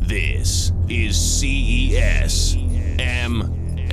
This is CES MMA.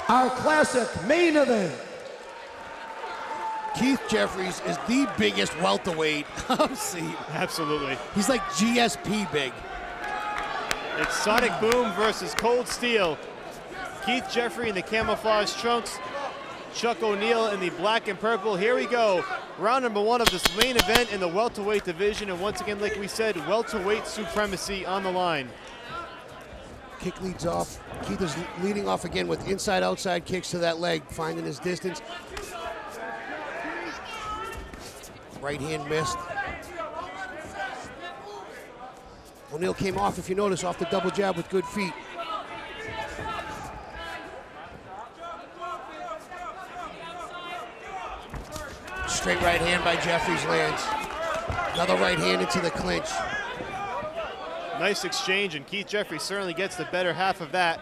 Our classic main event. Keith Jeffries is the biggest welterweight I've seen. Absolutely. He's like GSP big. It's Sonic Boom versus Cold Steel. Keith Jeffrey in the camouflage trunks, Chuck O'Neal in the black and purple. Here we go. Round number one of this main event in the welterweight division. And once again, like we said, welterweight supremacy on the line. Kick leads off. Keith is leading off again with inside-outside kicks to that leg, finding his distance. Right hand missed. O'Neal came off, if you notice, off the double jab with good feet. Straight right hand by Jeffries lands. Another right hand into the clinch. Nice exchange, and Keith Jeffrey certainly gets the better half of that.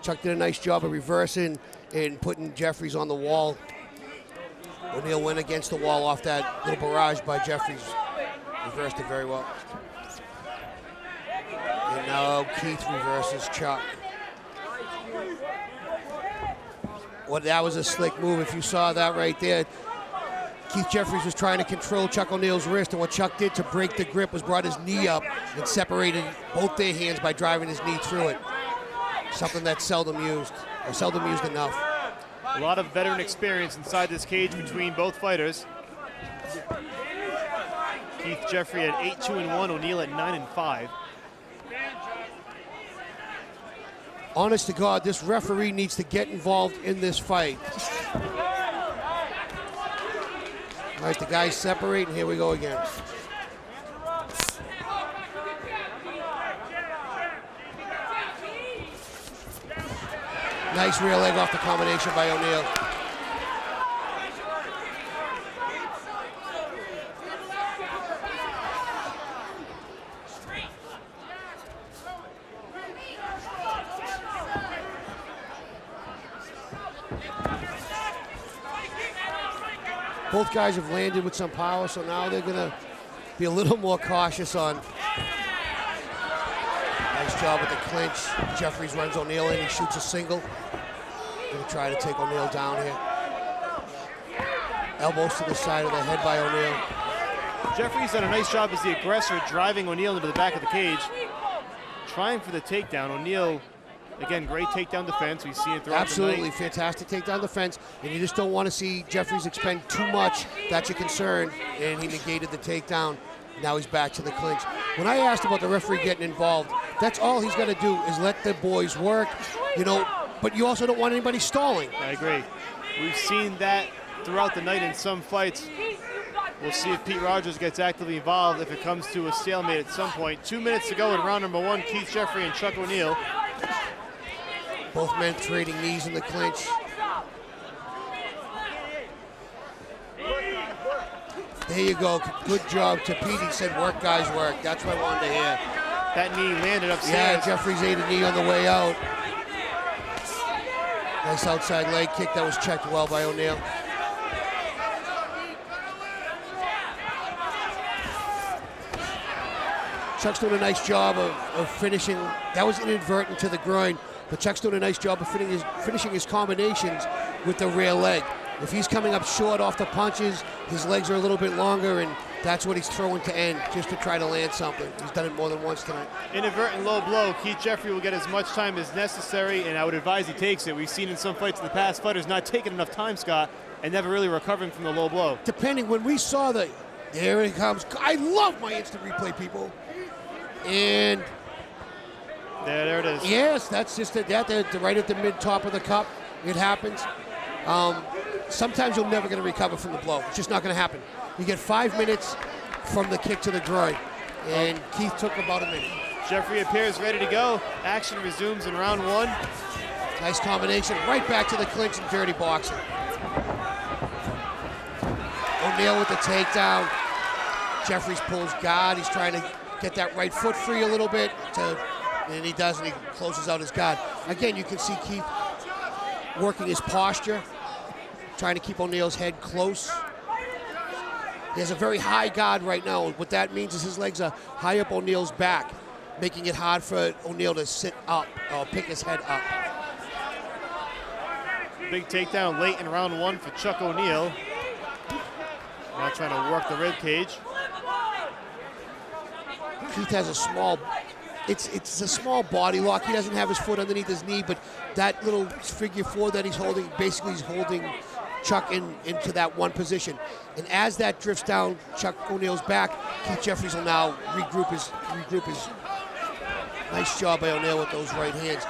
Chuck did a nice job of reversing and putting Jeffries on the wall. O'Neal went against the wall off that little barrage by Jeffries. Reversed it very well. And now Keith reverses Chuck. Well, that was a slick move. If you saw that right there, Keith Jeffries was trying to control Chuck O'Neal's wrist, and what Chuck did to break the grip was brought his knee up and separated both their hands by driving his knee through it. Something that's seldom used, or seldom used enough. A lot of veteran experience inside this cage between both fighters. Keith Jeffrey at 8-2-1, O'Neal at 9-5. Honest to God, this referee needs to get involved in this fight. All right, the guys separate, and here we go again. Nice rear leg off the combination by O'Neal. Both guys have landed with some power, so now they're gonna be a little more cautious on. Nice job with the clinch. Jeffries runs O'Neal in, he shoots a single. Gonna try to take O'Neal down here. Elbows to the side of the head by O'Neal. Jeffries done a nice job as the aggressor, driving O'Neal into the back of the cage. Trying for the takedown. O'Neal, again, great takedown defense. We've seen it throughout Absolutely, the night. fantastic takedown defense, and you just don't want to see Jeffries expend too much. That's a concern, and he negated the takedown. Now he's back to the clinch. When I asked about the referee getting involved, that's all he's got to do is let the boys work, you know, but you also don't want anybody stalling. I agree. We've seen that throughout the night in some fights. We'll see if Pete Rogers gets actively involved if it comes to a stalemate at some point. 2 minutes to go in round number one, Keith Jeffrey and Chuck O'Neal. Both men trading knees in the clinch. There you go. Good job to Pete. He said, work, guys, work. That's what I wanted to hear. That knee landed upstairs. Yeah, Jeffries ate a knee on the way out. Nice outside leg kick that was checked well by O'Neal. Chuck's doing a nice job of finishing. That was inadvertent to the groin, but Chuck's doing a nice job of finishing his combinations with the rear leg. If he's coming up short off the punches, his legs are a little bit longer, and that's what he's throwing to end, just to try to land something. He's done it more than once tonight. Inadvertent low blow. Keith Jeffrey will get as much time as necessary, and I would advise he takes it. We've seen in some fights in the past, fighters not taking enough time, Scott, and never really recovering from the low blow. Depending, when we saw there it comes. I love my instant replay, people. And there it is. yes, that's just right at the mid top of the cup. It happens. Sometimes you're never going to recover from the blow. It's just not going to happen. You get 5 minutes from the kick to the groin, and Keith took about a minute. Jeffrey appears ready to go. Action resumes in round one. Nice combination, right back to the clinch and dirty boxing. O'Neal with the takedown. Jeffries pulls guard. He's trying to get that right foot free a little bit, and he does, and he closes out his guard. Again, you can see Keith working his posture, trying to keep O'Neal's head close. He has a very high guard right now. What that means is his legs are high up O'Neal's back, making it hard for O'Neal to sit up or pick his head up. Big takedown late in round 1 for Chuck O'Neal. Now trying to work the rib cage. Keith has a small, it's a small body lock. He doesn't have his foot underneath his knee, but that little figure 4 that he's holding, basically he's holding Chuck into that one position. And as that drifts down Chuck O'Neal's back, Keith Jeffries will now regroup his. Nice job by O'Neal with those right hands.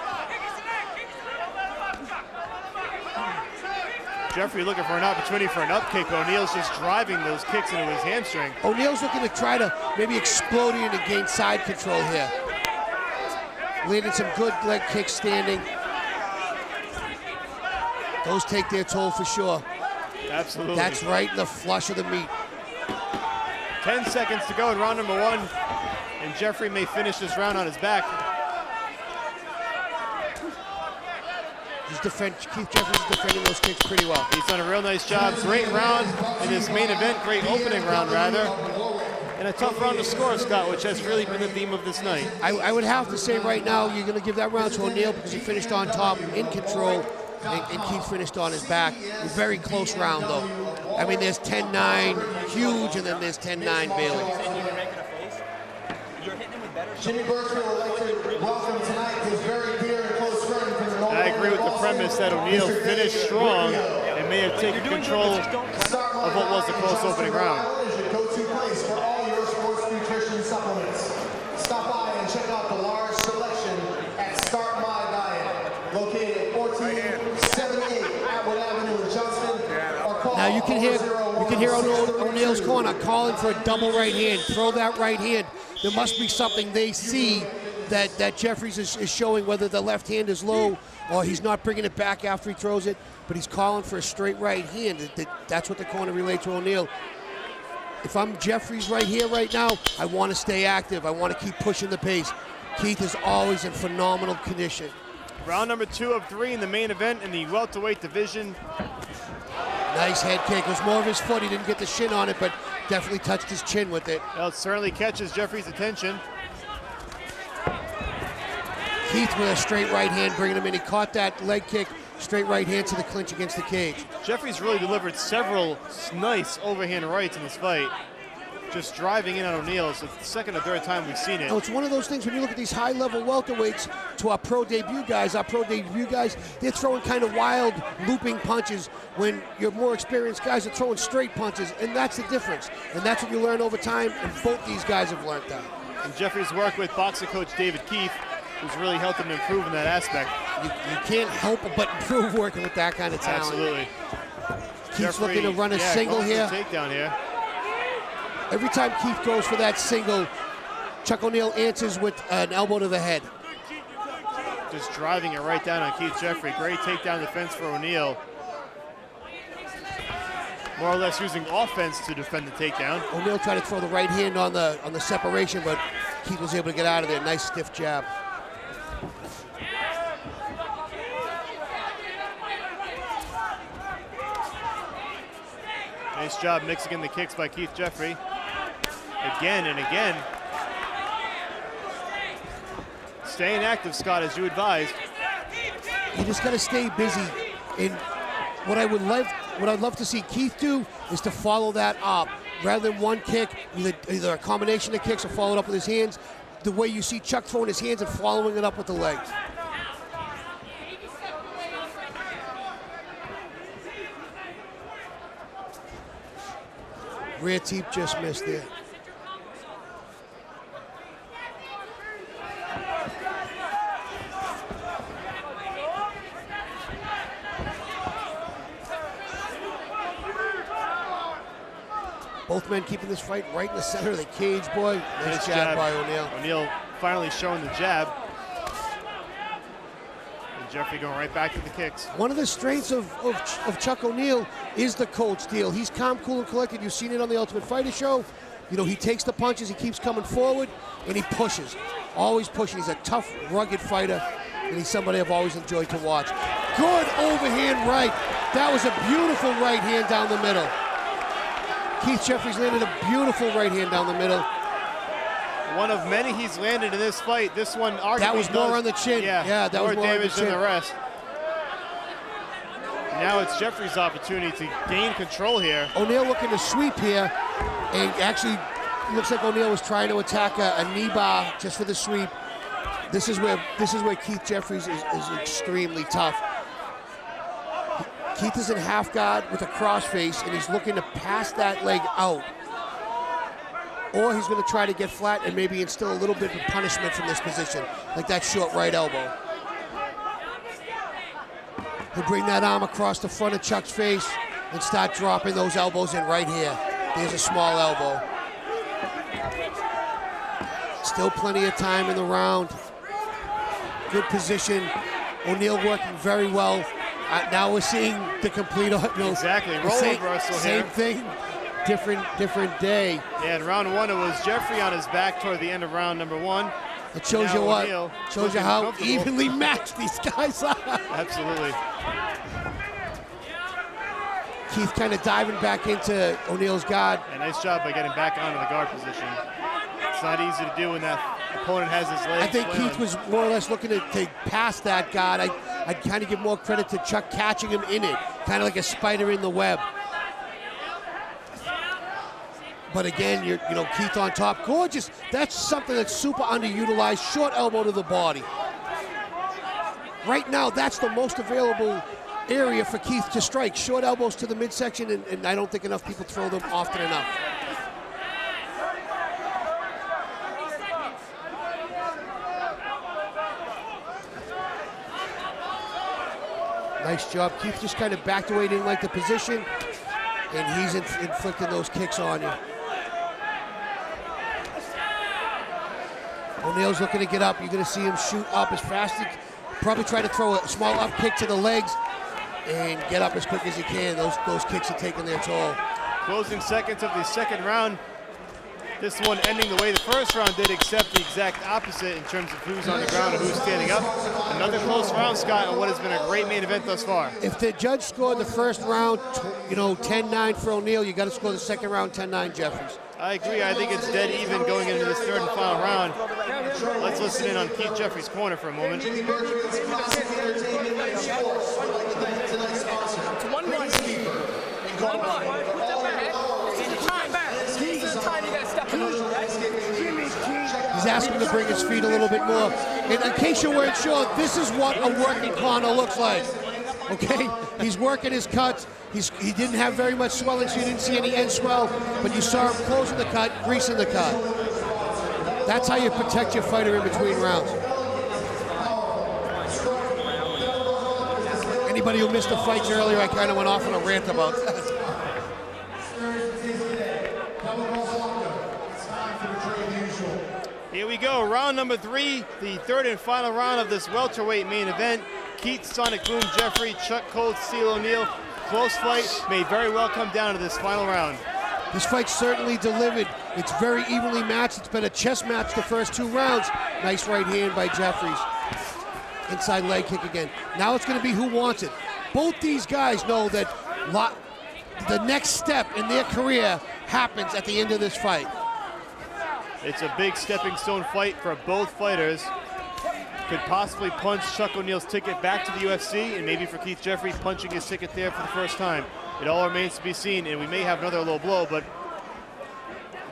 Jeffrey looking for an opportunity for an up kick. O'Neal's just driving those kicks into his hamstring. O'Neal's looking to try to maybe explode in and gain side control here. Landing some good leg kicks standing. Those take their toll for sure. Absolutely. That's right in the flush of the meat. 10 seconds to go in round number 1, and Jeffrey may finish this round on his back. Keith Jeffries is defending those kicks pretty well. He's done a real nice job. Great round in this main event, great opening round rather. And a tough round to score, Scott, which has really been the theme of this night. I would have to say right now, you're going to give that round to O'Neal because he finished on top, in control, and Keith finished on his back. A very close round, though. I mean, there's 10-9 huge, and then there's 10-9 Bailey. Jimmy Burke would like to welcome tonight his very dear and close friend from the North. I agree with the premise that O'Neal finished strong and may have taken control of what was the close opening round. Go-to place for all your sports nutrition supplements. Stop by and check out the large selection at Start My Diet, located at 1478 Atwood Avenue in Johnston. Or call Now you can hear O'Neal's corner calling for a double right hand. Throw that right hand. There must be something they see that Jeffries is showing, whether the left hand is low or he's not bringing it back after he throws it, but he's calling for a straight right hand. That's what the corner relayed to O'Neal. If I'm Jeffries right here, right now, I want to stay active. I want to keep pushing the pace. Keith is always in phenomenal condition. Round number 2 of 3 in the main event in the welterweight division. Nice head kick. It was more of his foot. He didn't get the shin on it, but definitely touched his chin with it. Well, it certainly catches Jeffries' attention. Keith with a straight right hand bringing him in. He caught that leg kick, straight right hand to the clinch against the cage. Jeffries really delivered several nice overhand rights in this fight. Just driving in on O'Neal. It's the second or third time we've seen it. No, it's one of those things when you look at these high-level welterweights to our pro debut guys, they're throwing kind of wild looping punches when your more experienced guys are throwing straight punches, and that's the difference. And that's what you learn over time, and both these guys have learned that. And Jeffries worked with boxing coach David Keefe, who's really helped him improve in that aspect. You can't help but improve working with that kind of talent. Absolutely. Keith's looking to run a single here. Takedown here. Every time Keith goes for that single, Chuck O'Neal answers with an elbow to the head. Just driving it right down on Keith Jeffrey. Great takedown defense for O'Neal. More or less using offense to defend the takedown. O'Neal tried to throw the right hand on the separation, but Keith was able to get out of there. Nice stiff jab. Nice job mixing in the kicks by Keith Jeffrey. Again and again. Staying active, Scott, as you advised. You just got to stay busy. And what I'd love to see Keith do is to follow that up. Rather than one kick, either a combination of kicks or follow it up with his hands, the way you see Chuck throwing his hands and following it up with the legs. Rear teep just missed there. Both men keeping this fight right in the center of the cage, boy. Nice jab by O'Neal. O'Neal finally showing the jab. And Jeffrey going right back to the kicks. One of the strengths of Chuck O'Neal is the cold steel. He's calm, cool, and collected. You've seen it on the Ultimate Fighter show. You know, he takes the punches, he keeps coming forward, and he pushes. Always pushing. He's a tough, rugged fighter, and he's somebody I've always enjoyed to watch. Good overhand right. That was a beautiful right hand down the middle. Keith Jeffries landed a beautiful right hand down the middle. One of many he's landed in this fight. This one arguably That was more on the chin. Yeah, that was more damage on the than chin. the rest. Now it's Jeffries' opportunity to gain control here. O'Neal looking to sweep here, and actually looks like O'Neal was trying to attack a knee bar just for the sweep. This is where Keith Jeffries is extremely tough. Keith is in half guard with a cross face, and he's looking to pass that leg out. Or he's going to try to get flat and maybe instill a little bit of punishment from this position, like that short right elbow. He'll bring that arm across the front of Chuck's face and start dropping those elbows in right here. There's a small elbow. Still plenty of time in the round. Good position. O'Neal working very well. Now we're seeing the complete, Exactly, role reversal same here. thing, different day. Yeah, in round one, it was Jeffrey on his back toward the end of round number one. It shows Now you what, O'Neal shows you looking how comfortable. evenly matched these guys are. Absolutely. Keith kind of diving back into O'Neal's guard. A nice job by getting back onto the guard position. It's not easy to do when that opponent has his legs I think flailing. Keith was more or less looking to pass that guard. I'd kind of give more credit to Chuck catching him in it, kind of like a spider in the web. But again, Keith on top, gorgeous. That's something that's super underutilized. Short elbow to the body. Right now, that's the most available area for Keith to strike. Short elbows to the midsection, and I don't think enough people throw them often enough. Nice job. Keith just kind of backed away, didn't like the position, and he's inflicting those kicks on you. O'Neal's looking to get up. You're going to see him shoot up as fast as he probably try to throw a small up kick to the legs and get up as quick as he can. Those kicks are taking their toll. Closing seconds of the second round. This one ending the way the first round did, except the exact opposite in terms of who's on the ground and who's standing up. Another close round, Scott, on what has been a great main event thus far. If the judge scored the first round, 10-9 for O'Neal, you got to score the second round 10-9 Jeffries. I agree. I think it's dead even going into this third and final round. Let's listen in on Keith Jeffries' corner for a moment. Tonight's sponsor. It's 1-1. 1-1. Put that back. It's time back. This is the time you got to step in. He's asking him to bring his feet a little bit more. And in case you weren't sure, this is what a working corner looks like. Okay? He's working his cuts. He didn't have very much swelling, so you didn't see any end swell, but you saw him closing the cut, greasing the cut. That's how you protect your fighter in between rounds. Anybody who missed the fights earlier, I kind of went off on a rant about that. Here we go, round number 3, the third and final round of this welterweight main event. Keith Sonic Boom Jeffrey, Chuck Cold Steel O'Neal. Close fight, may very well come down to this final round. This fight certainly delivered. It's very evenly matched. It's been a chess match the first 2 rounds. Nice right hand by Jeffries. Inside leg kick again. Now it's going to be who wants it. Both these guys know that the next step in their career happens at the end of this fight. It's a big stepping stone fight for both fighters. Could possibly punch Chuck O'Neal's ticket back to the UFC, and maybe for Keith Jeffrey punching his ticket there for the first time. It all remains to be seen, and we may have another low blow, but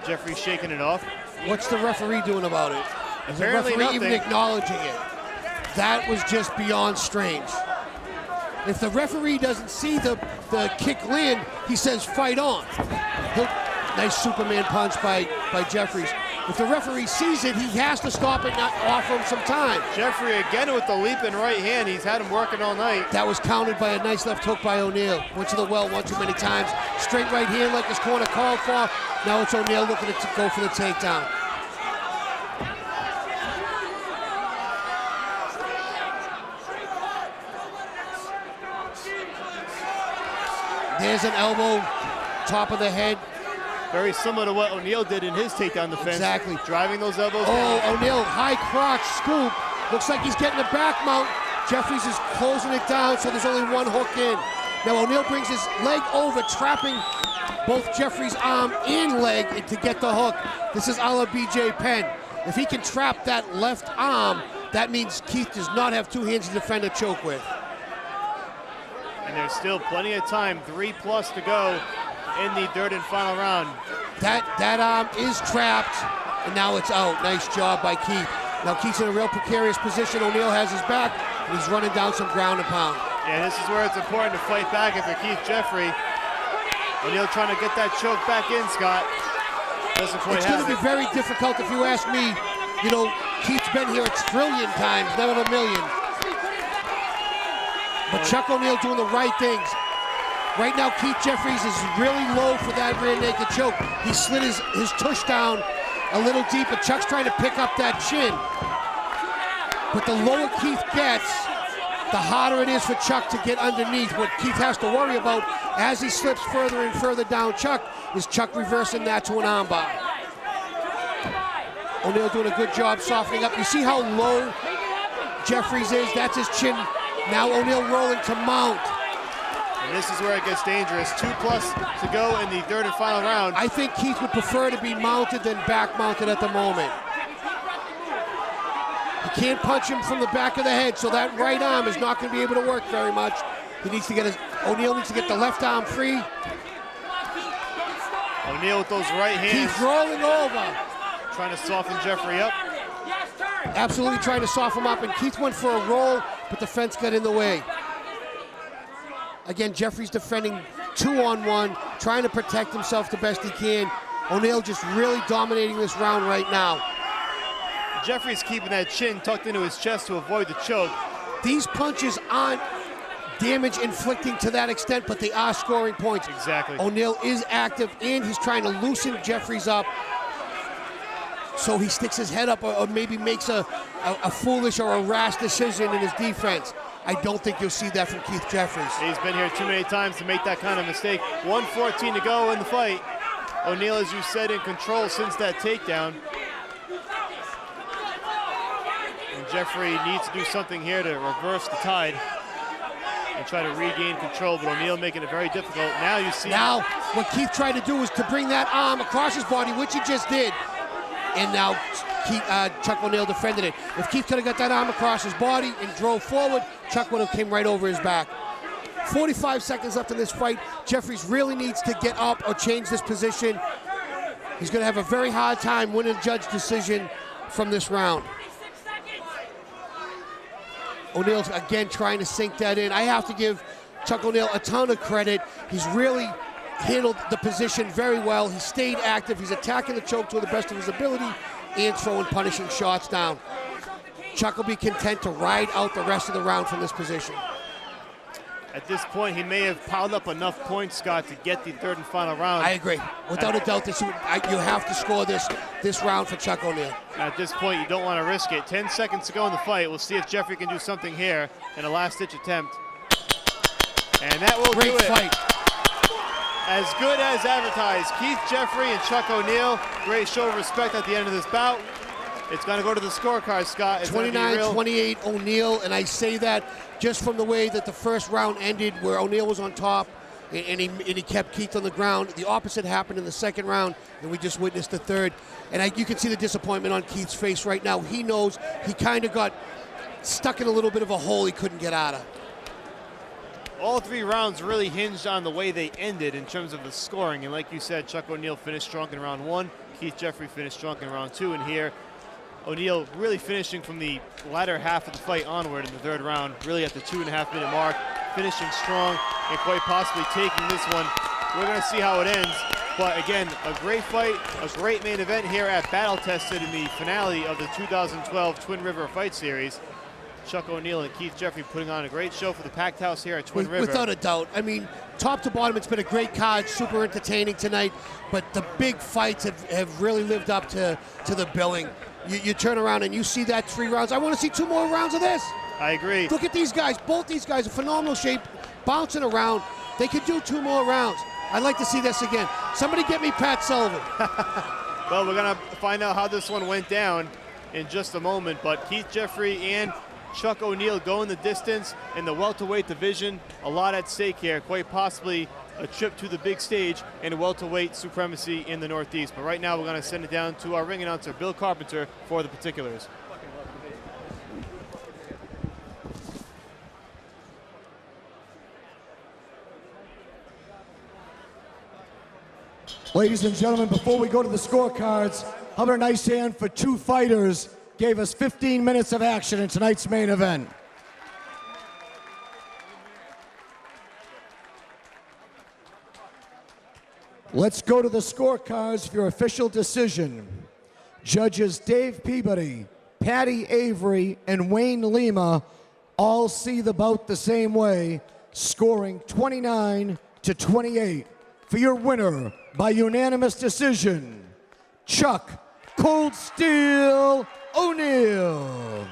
Jeffrey's shaking it off. What's the referee doing about it? Is the Apparently referee even nothing. acknowledging it? That was just beyond strange. If the referee doesn't see the kick land, he says fight on. Nice Superman punch by Jeffries. If the referee sees it, he has to stop it and offer him some time. Jeffrey again with the leaping right hand. He's had him working all night. That was countered by a nice left hook by O'Neal. Went to the well one too many times. Straight right hand like his corner called for. Now it's O'Neal looking to go for the takedown. There's an elbow, top of the head. Very similar to what O'Neal did in his takedown defense. Exactly. Driving those elbows down. Oh, O'Neal, high crotch scoop. Looks like he's getting a back mount. Jeffries is closing it down, so there's only one hook in. Now O'Neal brings his leg over, trapping both Jeffrey's arm and leg to get the hook. This is a la BJ Penn. If he can trap that left arm, that means Keith does not have two hands to defend a choke with. And there's still plenty of time, 3+ to go in the third and final round. That arm is trapped, and now it's out. Nice job by Keith. Now Keith's in a real precarious position. O'Neal has his back, and he's running down some ground and pound. Yeah, this is where it's important to fight back if you're Keith Jeffrey. O'Neal trying to get that choke back in, Scott. Doesn't quite It's going to be very difficult if you ask me. You know, Keith's been here a trillion times, never a million. But Chuck O'Neal doing the right things. Right now, Keith Jeffries is really low for that rear naked choke. He slid his tush down a little deeper. Chuck's trying to pick up that chin. But the lower Keith gets, the harder it is for Chuck to get underneath. What Keith has to worry about as he slips further and further down Chuck is Chuck reversing that to an armbar. O'Neal doing a good job softening up. You see how low Jeffries is? That's his chin. Now O'Neal rolling to mount. And this is where it gets dangerous. 2+ to go in the third and final round. I think Keith would prefer to be mounted than back mounted at the moment. He can't punch him from the back of the head, so that right arm is not going to be able to work very much. He needs to get O'Neal needs to get the left arm free. O'Neal with those right hands. Keith rolling over. Trying to soften Jeffrey up. Absolutely trying to soften him up, and Keith went for a roll, but the fence got in the way. Again, Jeffrey's defending 2-on-1, trying to protect himself the best he can. O'Neal just really dominating this round right now. Jeffrey's keeping that chin tucked into his chest to avoid the choke. These punches aren't damage inflicting to that extent, but they are scoring points. Exactly. O'Neal is active, and he's trying to loosen Jeffries up so he sticks his head up or maybe makes a foolish or a rash decision in his defense. I don't think you'll see that from Keith Jeffries. He's been here too many times to make that kind of mistake. 1:14 to go in the fight. O'Neal, as you said, in control since that takedown. And Jeffrey needs to do something here to reverse the tide and try to regain control, but O'Neal making it very difficult. Now you see... Now, what Keith tried to do was to bring that arm across his body, which he just did. And now Chuck O'Neal defended it. If Keith could have got that arm across his body and drove forward, Chuck would have came right over his back. 45 seconds left in this fight. Jeffries really needs to get up or change this position. He's going to have a very hard time winning a judge decision from this round. O'Neal's again trying to sink that in. I have to give Chuck O'Neal a ton of credit. He's really handled the position very well. He stayed active. He's attacking the choke to the best of his ability and throwing punishing shots down. Chuck will be content to ride out the rest of the round from this position. At this point, he may have piled up enough points, Scott, to get the third and final round. I agree. Without a doubt, you have to score this round for Chuck O'Neal. At this point, you don't want to risk it. 10 seconds to go in the fight. We'll see if Jeffrey can do something here in a last-ditch attempt. And that will do it. Great fight. As good as advertised. Keith Jeffrey and Chuck O'Neal. Great show of respect at the end of this bout. It's going to go to the scorecard, Scott. 29-28 O'Neal, and I say that just from the way that the first round ended, where O'Neal was on top and he kept Keith on the ground. The opposite happened in the second round, and we just witnessed the third. And you can see the disappointment on Keith's face right now. He knows he kind of got stuck in a little bit of a hole he couldn't get out of. All three rounds really hinged on the way they ended in terms of the scoring. And like you said, Chuck O'Neal finished strong in round 1. Keith Jeffrey finished strong in round 2. And here, O'Neal really finishing from the latter half of the fight onward in the third round, really at the 2.5-minute mark, finishing strong and quite possibly taking this one. We're going to see how it ends. But again, a great fight, a great main event here at Battle Tested in the finale of the 2012 Twin River Fight Series. Chuck O'Neal and Keith Jeffrey putting on a great show for the packed house here at Twin River. Without a doubt. I mean, top to bottom, it's been a great card, super entertaining tonight, but the big fights have really lived up to the billing. You turn around and you see that 3 rounds. I want to see 2 more rounds of this. I agree. Look at these guys. Both these guys are phenomenal shape, bouncing around. They could do 2 more rounds. I'd like to see this again. Somebody get me Pat Sullivan. Well, we're going to find out how this one went down in just a moment, but Keith Jeffrey and Chuck O'Neil going the distance in the welterweight division. A lot at stake here, quite possibly a trip to the big stage and welterweight supremacy in the Northeast. But right now we're going to send it down to our ring announcer, Bill Carpenter, for the particulars. Ladies and gentlemen, before we go to the scorecards, how about a nice hand for two fighters gave us 15 minutes of action in tonight's main event. Let's go to the scorecards for your official decision. Judges Dave Peabody, Patty Avery, and Wayne Lima all see the bout the same way, scoring 29-28 for your winner by unanimous decision, Chuck Cold Steel O'Neil.